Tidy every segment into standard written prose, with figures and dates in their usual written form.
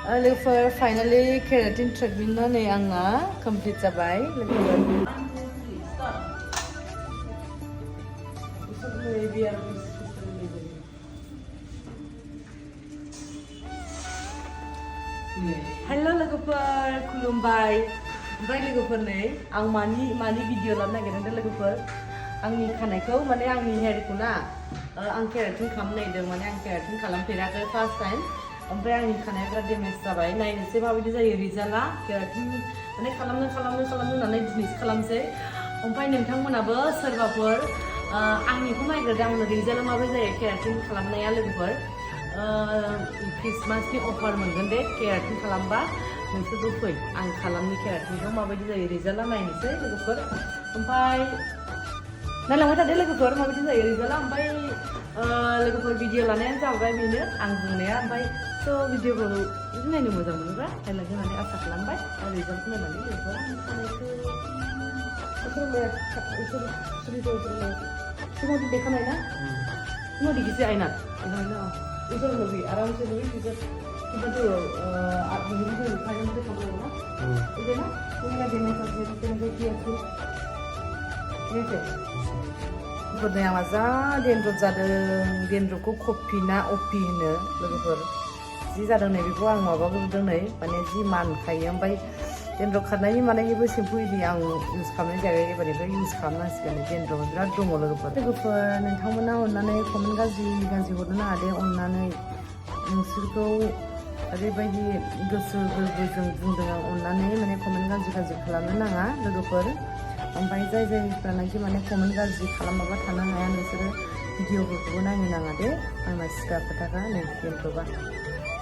लोगोफोर finally keratin ट्रिटमेन्टआ नै आंना कमप्लिट जाबाय लोगोफोर। हेलो लोगोफोर खुलुमबाय। ओमफ्राय लोगोफोर नै आं मानि भिडिअ लानो नागिरदों लोगोफोर आंनि खानायखौ माने आंनि हेयारखौ ना आं केराटिन खालामनो नागिरदों माने आं केराटिन खालामफेराखै फार्स्ट टाइम। ओमफ्राय आंनि खानाया बिराद डेमेज जाबाय नायनोसै माबायदि जायो रिजाल्टआ केराटिन माने खालामनो होननानै दिनैसो खालामसै। ओमफ्राय नोंथांमोनाबो सोरबाफोर आंनिखौ नायग्रोदो आंनो रिजाल्टआ माबोरै जायो केराटिन खालामनाया लोगोफोर। क्रिसमासनि अफार मोनगोन दे केराटिन खालामबा नोंसोरबो फै आं खालामनि केराटिनखौ माबायदि जायो रिजाल्टआ नायनोसै लोगोफोर। ओमफ्राय नायलांबाय थादो लोगोफोर माबायदि जायो रिजाल्टआ। ओमफ्राय लोगोफोर भिडिअ लानायानो जाबाय बेनो आं बुंनाया। ओमफ्राय स' भिडिअखौ बिदि नायनो मोजां मोनोब्ला नायलांगोन होननानै आसा खालामबाय रिजाल्टखौ नायनानै लोगोफोर। Cuma di dekat mana? Cuma di sisi Ainat. Itu lebih aram sih lebih kita tuh begini tuh kayak gitu kalau mana? Itu na? Ini ada message itu kan dia tuh. Ini sih. Berdaya masa dendrop जादों dendropखौ कफि ना अपि होनो लोगोफोर। जि जादों नै बेखौ आं माबाग्रोदों नै माने जि मानखायो। ओमफ्राय डेन्ड्रप खारनायनि मानायनिबो सेम्पु इदि आं इउज खालामनाय जायाखै एबारनिफ्राय इउज खालामनांसिगोन। डेन्ड्रप बिराद दङ लोगोफोर नोंथांमोना अननानै कमेन्ट गाज्रि हरनो नाङा दे। अननानै नोंसोरखौ ओरैबायदि गोसो गोरबोजों बुंदों आं अननानै माने कमेन्ट गाज्रि खालामनो नाङा लोगोफोर। ओमफ्राय जायफ्रानाखि माने कमेन्ट गाज्रि खालामाबा थानो हाया नोंसोरो भिडिअफोरखौबो नायनो नाङा दे। आंना सिदा खोथाखा नै डेन्ड्रपआ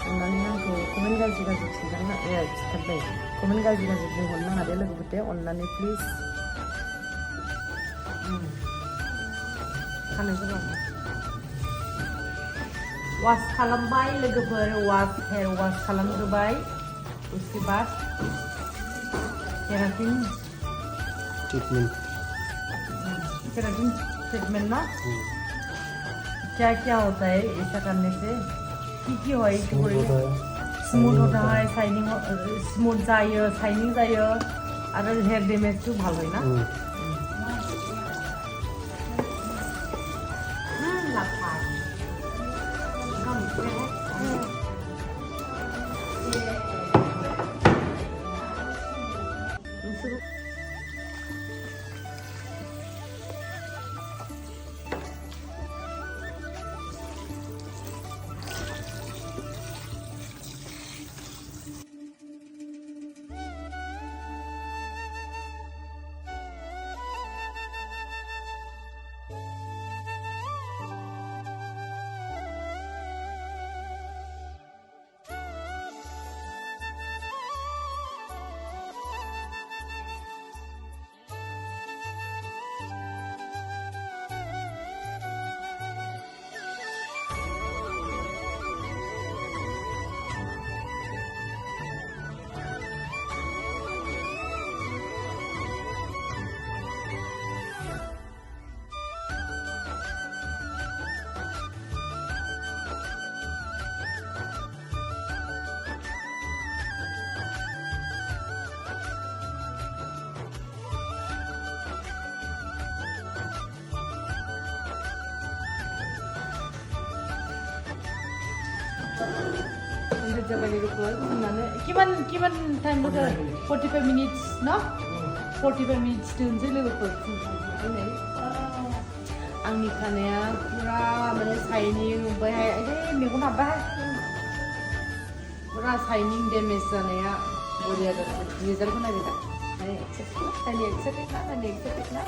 अननानै आंखौ कमेन्ट गाज्रि खिन्थाबाय कमेन्ट गाज्रि बुंहरनो नाङा दे लोगोफोर दे अननानै प्लिज। वाश खालामबाय लोगोफोर हेयर वाश खालामग्रोबाय उसके बाद केराटिन ट्रीटमेंट ना क्या होता है ऐसा करने से की হয় स्मुथ होता है शाइनिंग स्मुथ जायो शाइनिंग जायो आरो हेयर डैमेजबो ভালো হয় না। जाबाय लोगोफोर फुननानै किमान टाइम लगे 45 मिनिट्स ना 45 मिनिट्स दोनसै लोगोफोर फुननानै आंनि खानाया पुरा माने शाइनिं ओमफ्राय मेगन हाबबाय पुरा शाइनिं डेमेज जानाया बरिया जादों रिजाल्टखौ नायबाय दा नायनो एक्साइटेड ना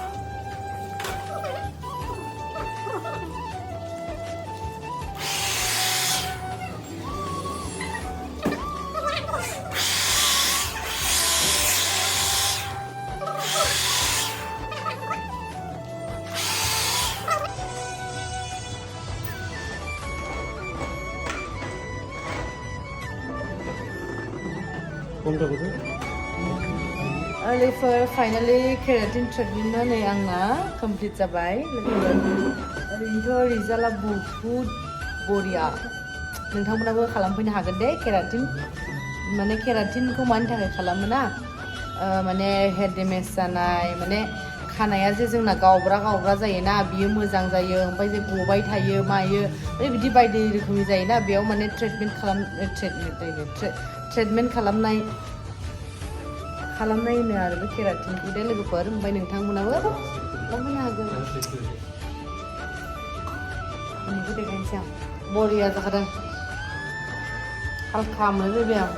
लोगोफोर फाइनालि केराटिन ट्रिटमेन्टआ नै आंना कमप्लिट जाबाय लोगोफोर। ओरैनोथ' रिजाल्टआ बहुद बरिया नोंथांमोनाबो खालामफैनो हागोन दे केराटिन माने केराटिनखौ मानि थाखाय खालामो ना माने हेयर डेमेज जानाय माने खानाया जे जोंना गावब्रा जायोना बियो मोजां जायो ओमफ्राय जे गबाय थायो मायो माने बिदि बायदि रोखोमनि जायोना बेयाव माने ट्रिटमेन्ट खालामनाय होनो आरो बे केराटिनखौ दे लोगोफोर ओमफ्राय नोंथांमोनाबो खालामनो हागोन बेखौ देखायनोसै आं बरिया जाखादों हालखा मोनो बे आं